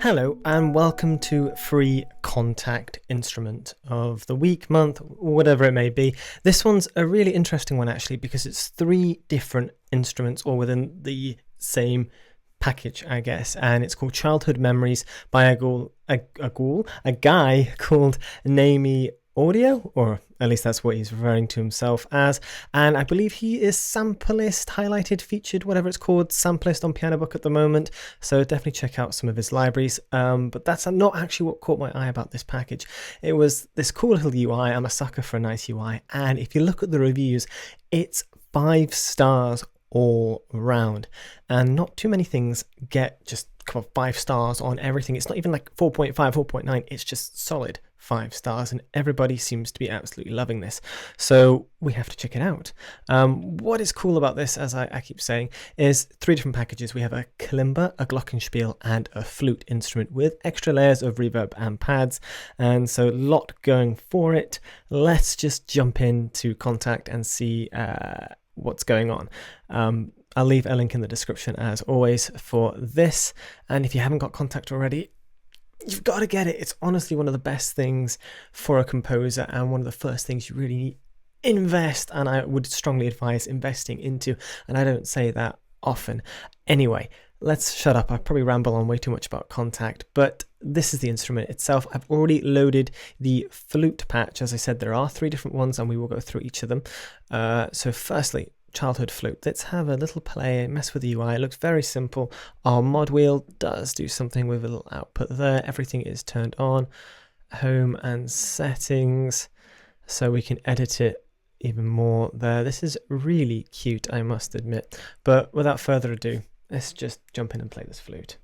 Hello and welcome to Free Kontakt Instrument of the week, month, whatever it may be. This one's a really interesting one actually because it's 3 different instruments all within the same package, I guess, and it's called Childhood Memories by a guy called Nami Audio, or at least that's what he's referring to himself as, and I believe he is samplist, highlighted, featured, whatever it's called, samplist on Pianobook at the moment, so definitely check out some of his libraries, but that's not actually what caught my eye about this package. It was this cool little UI. I'm a sucker for a nice UI, and if you look at the reviews, it's 5 stars all round, and not too many things get just 5 stars on everything. It's not even like 4.5, 4.9, it's just solid 5 stars, and everybody seems to be absolutely loving this, so we have to check it out. What is cool about this, as I keep saying, is 3 different packages. We have a Kalimba, a Glockenspiel and a flute instrument with extra layers of reverb and pads, and so a lot going for it. Let's just jump into Kontakt and see what's going on. I'll leave a link in the description as always for this, and if you haven't got Kontakt already, you've got to get it. It's honestly one of the best things for a composer and one of the first things you really invest, and I would strongly advise investing into, and I don't say that often. Anyway, let's shut up. I probably ramble on way too much about Kontakt, but this is the instrument itself. I've already loaded the flute patch. As I said, there are 3 different ones and we will go through each of them. So firstly, childhood flute. Let's have a little play, mess with the UI. It looks very simple. Our mod wheel does do something with a little output there. Everything is turned on. Home and settings, so we can edit it even more there. This is really cute, I must admit. But without further ado, let's just jump in and play this flute.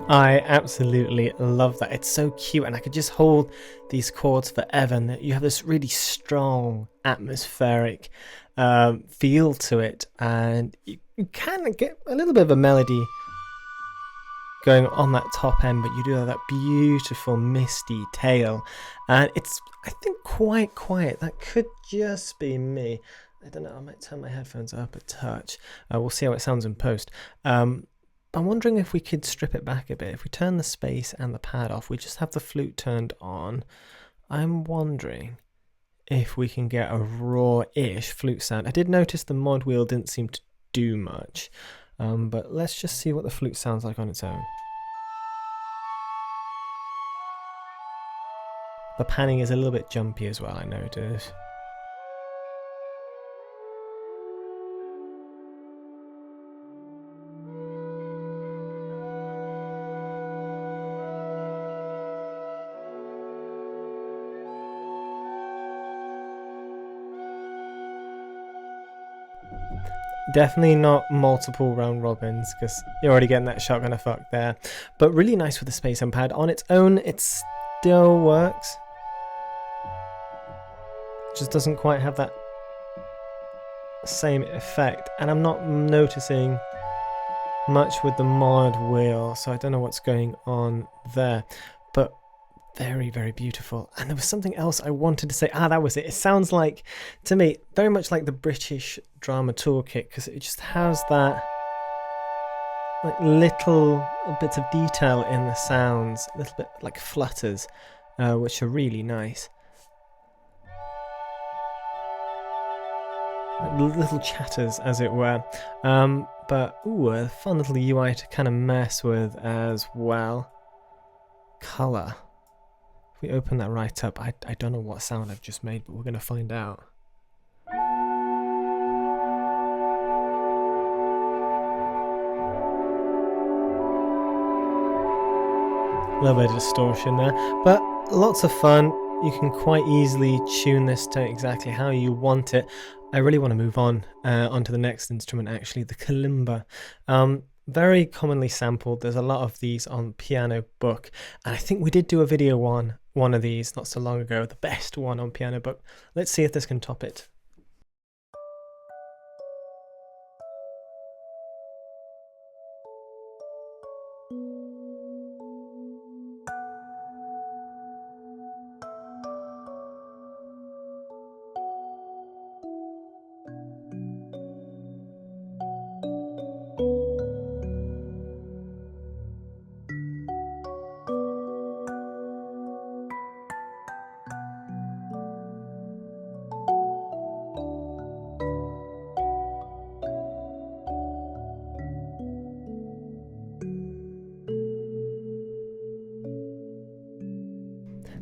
I absolutely love that. It's so cute, and I could just hold these chords forever, and you have this really strong atmospheric feel to it, and you can get a little bit of a melody going on that top end, but you do have that beautiful misty tail, and it's, I think, quite quiet. That could just be me. I don't know, I might turn my headphones up a touch. We'll see how it sounds in post. I'm wondering if we could strip it back a bit. If we turn the space and the pad off, we just have the flute turned on. I'm wondering if we can get a raw-ish flute sound. I did notice the mod wheel didn't seem to do much, but let's just see what the flute sounds like on its own. The panning is a little bit jumpy as well, I noticed. Definitely not multiple round robins, because you're already getting that shotgun effect there. But really nice with the space and pad. On its own, it still works. Just doesn't quite have that same effect. And I'm not noticing much with the mod wheel, so I don't know what's going on there. But very, very beautiful. And there was something else I wanted to say. That was it. It sounds like, to me, very much like the British Drama Toolkit, because it just has that like little bits of detail in the sounds, a little bit like flutters, which are really nice. Little chatters, as it were. But a fun little UI to kind of mess with as well. Colour. If we open that right up, I don't know what sound I've just made, but we're going to find out. A little bit of distortion there, but lots of fun. You can quite easily tune this to exactly how you want it. I really want to move on onto the next instrument, actually, the Kalimba. Very commonly sampled. There's a lot of these on Pianobook, and I think we did do a video on one of these not so long ago, the best one on Pianobook. Let's see if this can top it.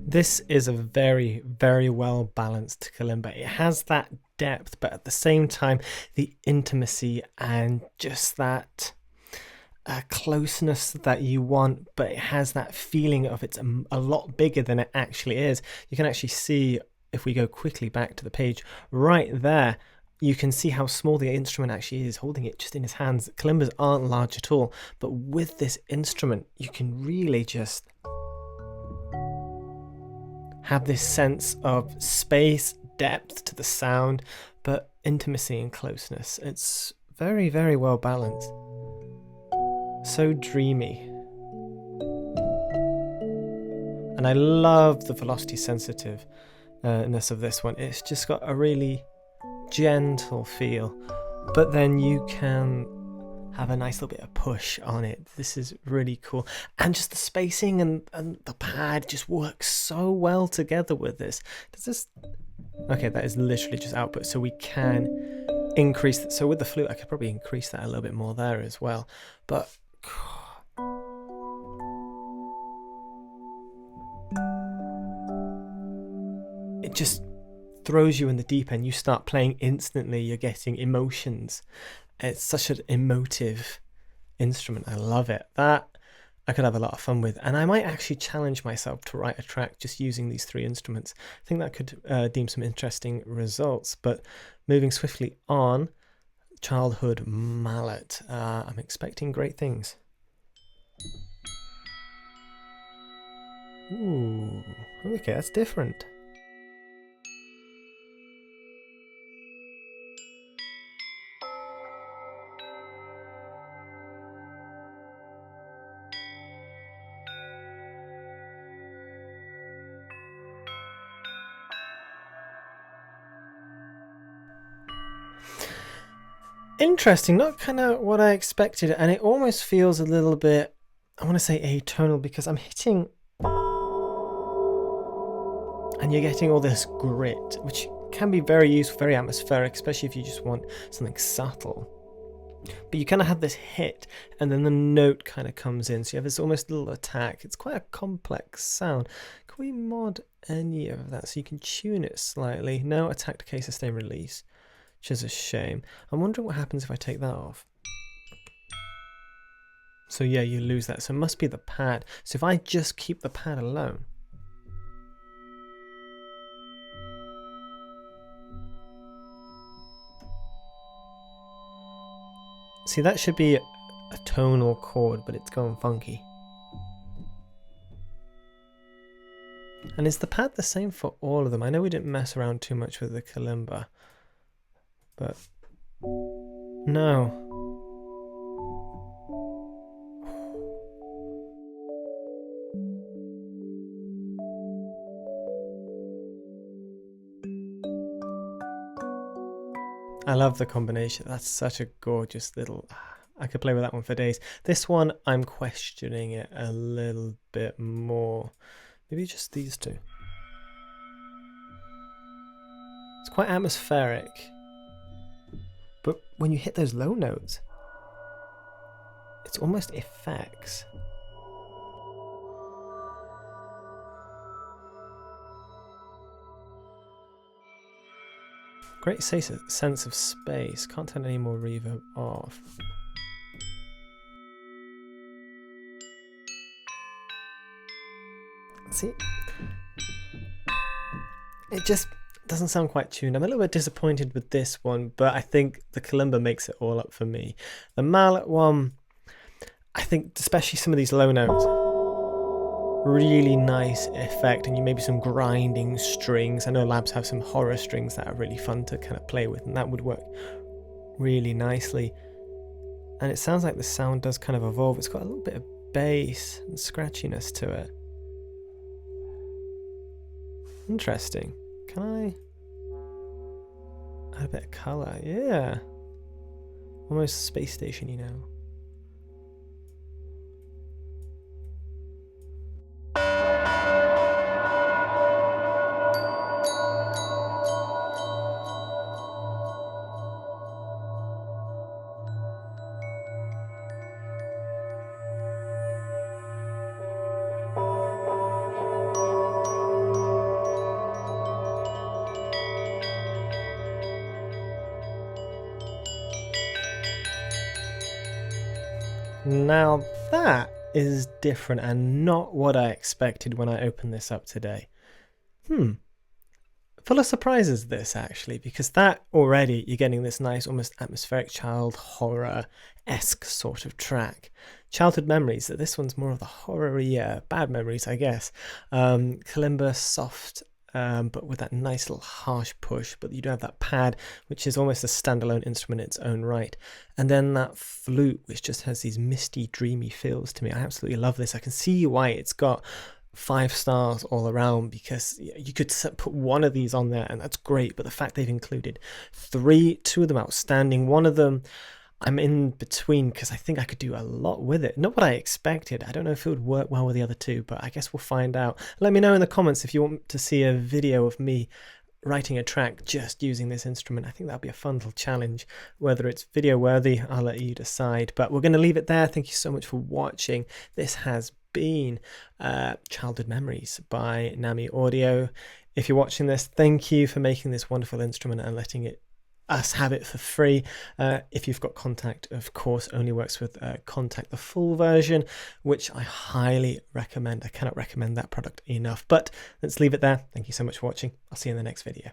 This is a very, very well balanced kalimba. It has that depth, but at the same time, the intimacy and just that closeness that you want, but it has that feeling of it's a lot bigger than it actually is. You can actually see, if we go quickly back to the page, right there, you can see how small the instrument actually is, holding it just in his hands. Kalimbas aren't large at all, but with this instrument, you can really just have this sense of space, depth to the sound, but intimacy and closeness. It's very, very well balanced. So dreamy. And I love the velocity sensitiveness of this one. It's just got a really gentle feel, but then you can have a nice little bit of push on it. This is really cool. And just the spacing and the pad just works so well together with this. Does this... Okay, that is literally just output, so we can increase that. So with the flute, I could probably increase that a little bit more there as well. But it just throws you in the deep end. You start playing instantly, you're getting emotions. It's such an emotive instrument. I love it. That I could have a lot of fun with, and I might actually challenge myself to write a track just using these three instruments. I think that could deem some interesting results. But moving swiftly on, childhood mallet. I'm expecting great things. Ooh, okay, that's different. Interesting, not kind of what I expected, and it almost feels a little bit, I want to say atonal, because I'm hitting and you're getting all this grit, which can be very useful, very atmospheric, especially if you just want something subtle. But you kind of have this hit, and then the note kind of comes in, so you have this almost little attack. It's quite a complex sound. Can we mod any of that so you can tune it slightly? No, attack, decay, sustain, release, which is a shame. I'm wondering what happens if I take that off. So yeah, you lose that. So it must be the pad. So if I just keep the pad alone, see, that should be a tonal chord, but it's going funky. And is the pad the same for all of them? I know we didn't mess around too much with the kalimba, but no. I love the combination. That's such a gorgeous little... I could play with that one for days. This one, I'm questioning it a little bit more. Maybe just these two. It's quite atmospheric. But when you hit those low notes, it's almost effects. Great sense of space. Can't turn any more reverb off. See, it just doesn't sound quite tuned. I'm a little bit disappointed with this one, but I think the Kalimba makes it all up for me. The Mallet one, I think especially some of these low notes, really nice effect, and you maybe some grinding strings. I know labs have some horror strings that are really fun to kind of play with, and that would work really nicely. And it sounds like the sound does kind of evolve. It's got a little bit of bass and scratchiness to it. Interesting. Can I add a bit of colour? Yeah. Almost space station, you know. Now that is different and not what I expected when I opened this up today. Full of surprises this actually, because that already you're getting this nice almost atmospheric child horror-esque sort of track. Childhood memories, that this one's more of the horror-y, bad memories I guess. Kalimba soft, but with that nice little harsh push, but you do have that pad, which is almost a standalone instrument in its own right. And then that flute, which just has these misty, dreamy feels to me. I absolutely love this. I can see why it's got 5 stars all around, because you could put one of these on there and that's great, but the fact they've included 3, 2 of them outstanding, one of them I'm in between because I think I could do a lot with it. Not what I expected. I don't know if it would work well with the other 2, but I guess we'll find out. Let me know in the comments if you want to see a video of me writing a track just using this instrument. I think that'll be a fun little challenge. Whether it's video worthy, I'll let you decide. But we're going to leave it there. Thank you so much for watching. This has been Childhood Memories by Nami Audio. If you're watching this, thank you for making this wonderful instrument and letting us have it for free. If you've got Kontakt, of course, only works with Kontakt, the full version, which I highly recommend. I cannot recommend that product enough. But let's leave it there. Thank you so much for watching. I'll see you in the next video.